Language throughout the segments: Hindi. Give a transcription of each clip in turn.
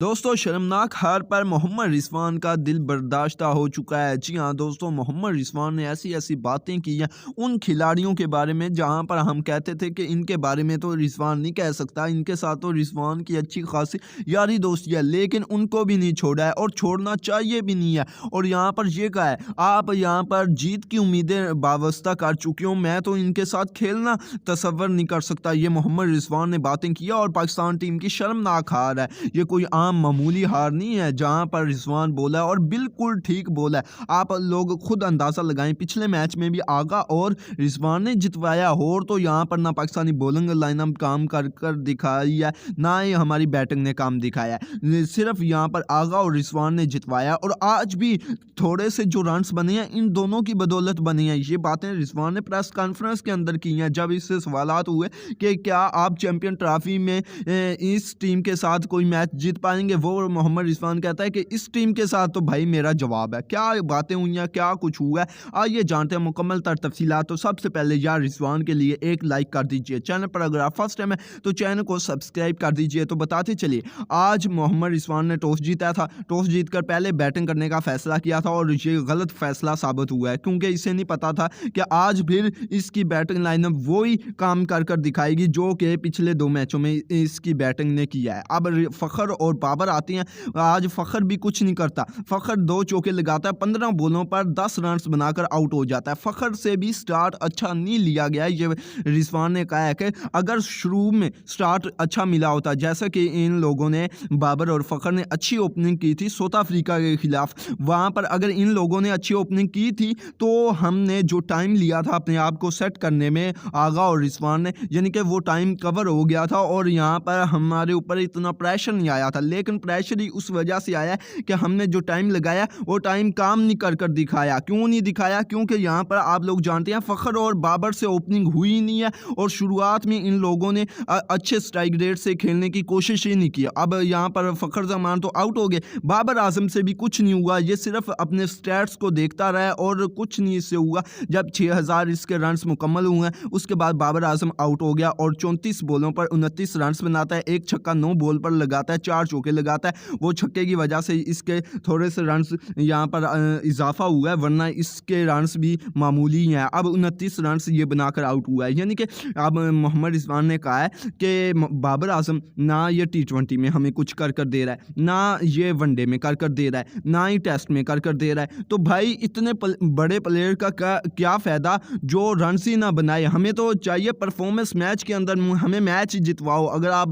दोस्तों शर्मनाक हार पर मोहम्मद रिजवान का दिल बर्दाश्त हो चुका है। जी हाँ दोस्तों, मोहम्मद रिजवान ने ऐसी ऐसी बातें की हैं उन खिलाड़ियों के बारे में जहां पर हम कहते थे कि इनके बारे में तो रिजवान नहीं कह सकता, इनके साथ तो रिजवान की अच्छी खासी यारी दोस्ती है, लेकिन उनको भी नहीं छोड़ा है और छोड़ना चाहिए भी नहीं है। और यहाँ पर ये कहा है, आप यहाँ पर जीत की उम्मीदें वाबस्ता कर चुके हो, मैं तो इनके साथ खेलना तसव्वुर नहीं कर सकता। ये मोहम्मद रिजवान ने बातें किया और पाकिस्तान टीम की शर्मनाक हार है, ये कोई मामूली हार नहीं है। जहां पर रिजवान बोला है और बिल्कुल ठीक बोला है, आप लोग खुद अंदाजा लगाएं, पिछले मैच में भी आगा और रिजवान ने जितवाया। और तो यहां पर ना पाकिस्तानी बॉलिंग लाइनअप काम कर दिखाई है, ना ही हमारी बैटिंग ने काम दिखाया है, सिर्फ यहां पर आगा और रिजवान ने जितवाया। और आज भी थोड़े से जो रन्स बने हैं इन दोनों की बदौलत बनी है। ये बातें रिजवान ने प्रेस कॉन्फ्रेंस के अंदर की हैं जब इससे सवालात हुए कि क्या आप चैंपियन ट्रॉफी में इस टीम के साथ कोई मैच जीत पाएंगे। वो मोहम्मद रिजवान कहता है कि इस टीम के साथ तो भाई मेरा जवाब है। क्या बातें हुई हैं, क्या कुछ हुआ है, आइए जानते हैं मुकम्मल तफसीलात। तो सबसे पहले यार रिजवान के लिए एक लाइक कर दीजिए, चैनल पर अगर आप फर्स्ट टाइम है तो चैनल को सब्सक्राइब कर दीजिए। तो बताते चलिए, आज मोहम्मद रिजवान ने टॉस जीता था, टॉस जीतकर पहले बैटिंग करने का फैसला किया था और ये गलत फैसला साबित हुआ है, क्योंकि इसे नहीं पता था कि आज फिर इसकी बैटिंग लाइनअप वही काम कर दिखाएगी जो कि पिछले 2 मैचों में इसकी बैटिंग ने किया है। अब फखर और बाबर आती हैं, आज फखर भी कुछ नहीं करता, फखर 2 चौके लगाता है, 15 बॉलों पर 10 रन बनाकर आउट हो जाता है। फखर से भी स्टार्ट अच्छा नहीं लिया गया। ये रिजवान ने कहा है कि अगर शुरू में स्टार्ट अच्छा मिला होता, जैसा कि इन लोगों ने बाबर और फखर ने अच्छी ओपनिंग की थी साउथ अफ्रीका के खिलाफ, वहां पर अगर इन लोगों ने अच्छी ओपनिंग की थी तो हमने जो टाइम लिया था अपने आप को सेट करने में आगा और रिजवान ने, यानी कि वो टाइम कवर हो गया था और यहाँ पर हमारे ऊपर इतना प्रेशर नहीं आया था। लेकिन प्रेशर ही उस वजह से आया कि हमने जो टाइम लगाया वो टाइम काम नहीं कर दिखाया। क्यों नहीं दिखाया? क्योंकि यहाँ पर आप लोग जानते हैं फखर और बाबर से ओपनिंग हुई नहीं है और शुरुआत में इन लोगों ने अच्छे स्ट्राइक रेट से खेलने की कोशिश ही नहीं की। अब यहाँ पर फखर जमान तो आउट हो गए, बाबर आजम से भी कुछ नहीं हुआ, ये सिर्फ अपने स्टैट्स को देखता रहा और कुछ नहीं इससे हुआ। जब 6000 इसके रन मुकम्मल हुए उसके बाद बाबर आजम आउट हो गया और 34 बॉलों पर 29 रन बनाता है, एक छक्का 9 बॉल पर लगाता है, 4 चौके लगाता है। वो छक्के की वजह से इसके थोड़े से रन यहाँ पर इजाफा हुआ है, वरना इसके रन भी मामूली हैं। अब 29 रन ये बनाकर आउट हुआ है। यानी कि अब मोहम्मद रिजवान ने कहा है कि बाबर आजम ना ये T20 में हमें कुछ कर दे रहा है, ना ये वनडे में कर दे रहा है, ना ही टेस्ट में कर दे रहा है। तो भाई इतने बड़े प्लेयर का क्या फ़ायदा जो रन ही ना बनाए। हमें तो चाहिए परफॉर्मेंस मैच के अंदर, हमें मैच जितवाओ। अगर आप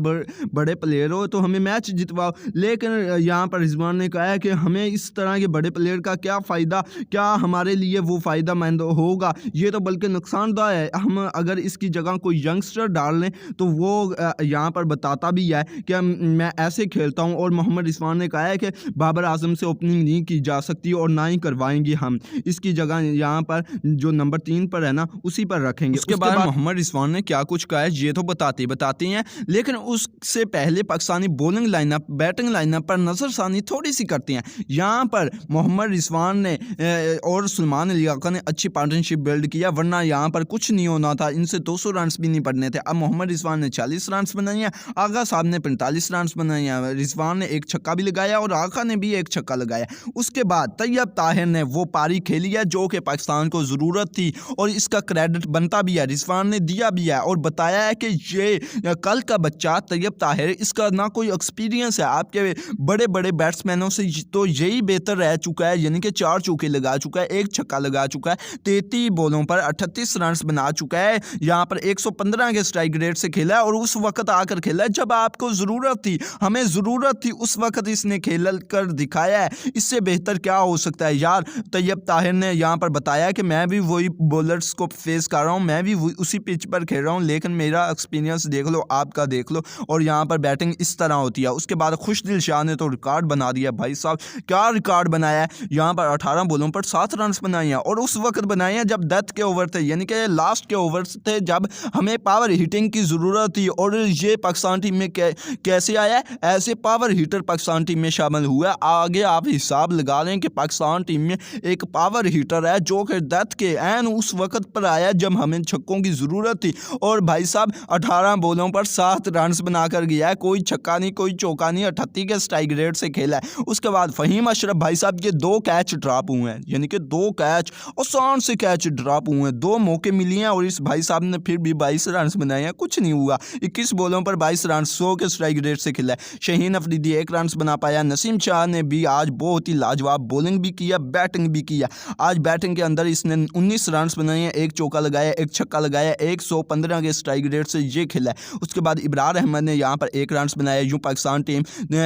बड़े प्लेयर हो तो हमें मैच जितवाओ। लेकिन यहाँ पर रिजवान ने कहा है कि हमें इस तरह के बड़े प्लेयर का क्या फ़ायदा, क्या हमारे लिए वो फ़ायदेमंद होगा, ये तो बल्कि नुकसानदायक है। हम अगर इसकी जगह कोई यंगस्टर डाल लें तो वो यहाँ पर बताता भी है कि मैं ऐसे खेलता हूँ। और मोहम्मद रिजवान ने कहा है कि बाबर आजम से ओपनिंग नहीं की जा सकती और ना ही करवाएंगे हम, इसकी जगह यहाँ पर जो नंबर 3 पर है ना उसी पर रखेंगे। उसके बाद मोहम्मद रिजवान ने क्या कुछ कहा है ये तो बताते हैं, लेकिन उससे पहले Pakistani bowling lineup batting lineup पर नजरसानी थोड़ी सी करते हैं। यहाँ पर मोहम्मद रिजवान ने और सलमान अली आका ने अच्छी पार्टनरशिप बिल्ड किया, वरना यहाँ पर कुछ नहीं होना था, इनसे 200 रन भी नहीं पड़ने थे। अब मोहम्मद रिजवान ने 40 रन बनाए हैं, आगा साहब ने 45 रन बनाए हैं, रिजवान ने एक छक्का भी लगाया और आका ने भी एक छक्का लगाया। उसके बाद तैयब ताहिर ने वो पारी खेली है जो कि पाकिस्तान को ज़रूरत थी और इसका क्रेडिट बनता भी है, रिजवान ने दिया भी है और बताया है कि ये कल का बच्चा तैयब ताहिर, इसका ना कोई एक्सपीरियंस है, आपके बड़े बड़े बैट्समैनों से तो यही बेहतर रह चुका है। यानी कि 4 चौके लगा चुका है, एक छक्का लगा चुका है, 33 बॉलों पर 38 रन बना चुका है, यहाँ पर 115 के स्ट्राइक रेट से खेला है और उस वक्त आकर खेला है जब आपको ज़रूरत थी, हमें ज़रूरत थी, उस वक्त इसने खेल कर दिखाया है। इससे बेहतर क्या हो सकता है यार। तैयब ताहिर ने यहाँ पर बताया कि मैं भी वही बॉलर्स को फेस कर रहा हूँ, मैं भी उसी पिच पर खेल रहा हूँ, लेकिन मेरा एक्सपीरियंस देख लो, आपका देख लो, और यहाँ पर बैटिंग इस तरह होती है। उसके बाद खुशदिल शाह ने तो रिकॉर्ड बना दिया भाई साहब, क्या रिकॉर्ड बनाया है। यहाँ पर 18 बॉलों पर 7 रन बनाए हैं और उस वक्त बनाए हैं जब डेथ के ओवर थे, यानी कि लास्ट के ओवर थे, जब हमें पावर हिटिंग की ज़रूरत थी। और ये पाकिस्तान टीम में कैसे आया है, ऐसे पावर हीटर पाकिस्तान टीम में शामिल हुआ। आगे आप हिसाब लगा लें कि पाकिस्तान टीम में एक पावर हीटर है जो कि डेथ के एन उस वक्त पर आया जब हमें छक्कों की ज़रूरत थी। और भाई साहब 18 बॉलों पर 7 रन बनाकर गया है, कोई छक्का नहीं, कोई चौका पाकिस्तानी 38 के स्ट्राइक रेट से खेला है। उसके बाद फ़हीम अशरफ भाई साहब के 2 कैच ड्रॉप हुए हैं, यानी कि 2 कैच आसान से कैच ड्रॉप हुए हैं, 2 मौके मिले हैं और इस भाई साहब ने फिर भी 22 रन बनाए हैं, कुछ नहीं हुआ। 21 बॉलों पर 22 रन 100 के स्ट्राइक रेट से खेला है। शहीन अफरीदी 1 रन बना पाया। नसीम शाह ने भी आज बहुत ही लाजवाब बॉलिंग भी किया, बैटिंग भी किया। आज बैटिंग के अंदर इसने 19 रन बनाए हैं, 1 चौका लगाया, 1 छक्का लगाया, 115 के स्ट्राइक रेट से ये खेला है। उसके बाद इब्रार अहमद ने यहाँ पर 1 रन बनाया। यूँ पाकिस्तान टीम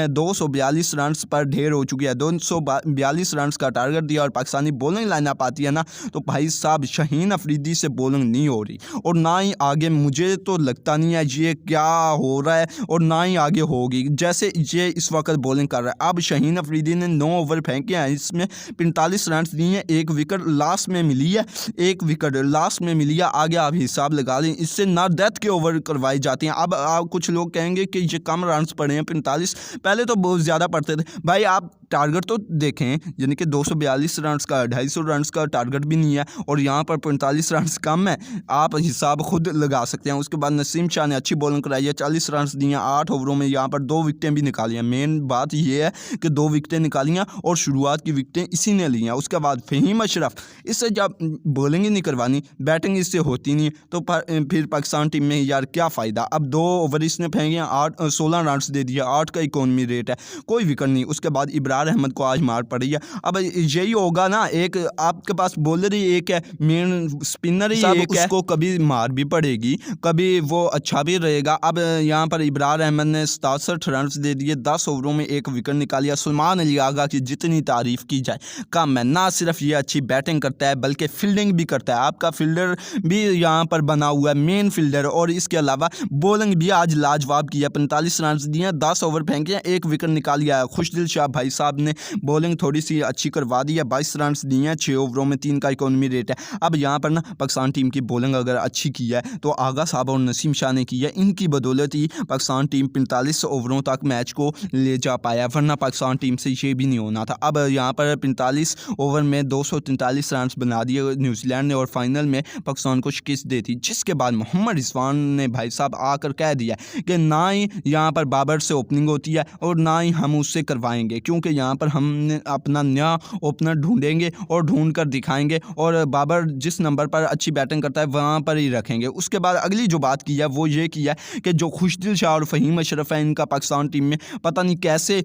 242 रन पर ढेर हो चुकी है। 242 रन का टारगेट दिया और पाकिस्तानी बॉलिंग लाइनअप आती है ना, तो भाई साहब शहीन अफरीदी से बॉलिंग नहीं हो रही और ना ही आगे, मुझे तो लगता नहीं है ये क्या हो रहा है और ना ही आगे होगी। जैसे ये इस वक्त बॉलिंग कर रहा है, अब शहीन अफरीदी ने 9 ओवर फेंके हैं, इसमें 45 रन दिए हैं, 1 विकेट लास्ट में मिली है, 1 विकेट लास्ट में मिली है। आगे आप हिसाब लगा लें, इससे ना डेथ के ओवर करवाई जाती हैं। अब कुछ लोग कहेंगे कि ये कम रन पड़े हैं 45, पहले तो बहुत ज़्यादा पड़ते थे। भाई आप टारगेट तो देखें, यानी कि 242 रन का 250 रन का टारगेट भी नहीं है और यहाँ पर 45 रन कम है, आप हिसाब खुद लगा सकते हैं। उसके बाद नसीम शाह ने अच्छी बॉलिंग कराई है, 40 रन दिए, 8 ओवरों में यहाँ पर 2 विकेटें भी निकाली हैं। मेन बात यह है कि 2 विकेटें निकाली हैं और शुरुआत की विकेटें इसी ने ली हैं। उसके बाद फ़हीम अशरफ, इससे जब बॉलिंग ही नहीं करवानी, बैटिंग इससे होती नहीं, तो फिर पाकिस्तान टीम में यार क्या फ़ायदा। अब 2 ओवर इसने फेंके, 16 रन दे दिया, 8 का इकोनॉमी रेट है, कोई विकेट नहीं। उसके बाद इब्रार अहमद को आज मार पड़ी है। अब यही होगा ना, एक आपके पास बॉलर ही एक है, मेन स्पिनर ही एक है, उसको कभी मार भी पड़ेगी, कभी वो अच्छा भी रहेगा। अब यहाँ पर इब्रार अहमद ने 67 रन दे दिए, 10 ओवरों में 1 विकेट निकालिया। सलमान अली आगा की जितनी तारीफ की जाए कम है, ना सिर्फ ये अच्छी बैटिंग करता है बल्कि फील्डिंग भी करता है। आपका फील्डर भी यहाँ पर बना हुआ है, मेन फील्डर, और इसके अलावा बॉलिंग भी आज लाजवाब किया। 45 रन दिए, 10 ओवर फेंके, 1 विकेट निकाल लिया है। खुशदिल शाह भाई साहब ने बॉलिंग थोड़ी सी अच्छी करवा दी है, 22 रन दिए हैं, 6 ओवरों में 3 का इकोनॉमी रेट है। अब यहाँ पर ना पाकिस्तान टीम की बॉलिंग अगर अच्छी की है तो आगा साहब और नसीम शाह ने की है, इनकी बदौलत ही पाकिस्तान टीम 45 ओवरों तक मैच को ले जा पाया, वरना पाकिस्तान टीम से ये भी नहीं होना था। अब यहाँ पर 45 ओवर में 243 रन बना दिए न्यूजीलैंड ने और फाइनल में पाकिस्तान को शिकस्त दी थी, जिसके बाद मोहम्मद रिजवान ने भाई साहब आकर कह दिया कि ना ही यहाँ पर बाबर से ओपनिंग होती है और ना ही हम उससे करवाएंगे, क्योंकि यहाँ पर हमने अपना नया ओपनर ढूंढेंगे और ढूंढ कर दिखाएंगे और बाबर जिस नंबर पर अच्छी बैटिंग करता है वहाँ पर ही रखेंगे। उसके बाद अगली जो बात की है वो ये की है कि जो खुशदिल शाह और फ़हीम अशरफ है, इनका पाकिस्तान टीम में पता नहीं कैसे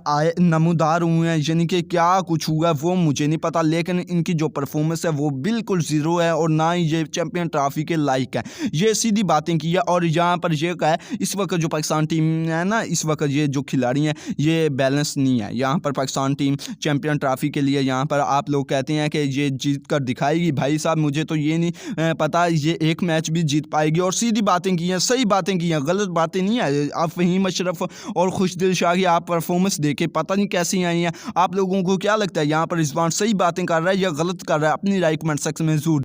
आए नमूदार हुए हैं, यानी कि क्या कुछ हुआ वो मुझे नहीं पता, लेकिन इनकी जो परफॉर्मेंस है वो बिल्कुल ज़ीरो है और ना ही ये चैम्पियन ट्रॉफी के लायक है। ये सीधी बातें की है और यहाँ पर यह कहा है इस वक्त जो पाकिस्तान टीम है ना, इस वक्त ये जो खिलाड़ी हैं ये बैलेंस नहीं है। यहाँ पर पाकिस्तान टीम चैम्पियन ट्रॉफी के लिए यहाँ पर आप लोग कहते हैं कि ये जीत कर दिखाएगी, भाई साहब मुझे तो ये नहीं पता ये एक मैच भी जीत पाएगी। और सीधी बातें की हैं, सही बातें की हैं, गलत बातें नहीं है। आप फ़हीम अशरफ और खुशदिल शाह की आप परफॉर्मेंस देखे पता नहीं कैसी आई हैं। आप लोगों को क्या लगता है यहाँ पर रिजवान सही बातें कर रहा है या गलत कर रहा है? अपनी राय कमेंट सेक्शन में ज़रूर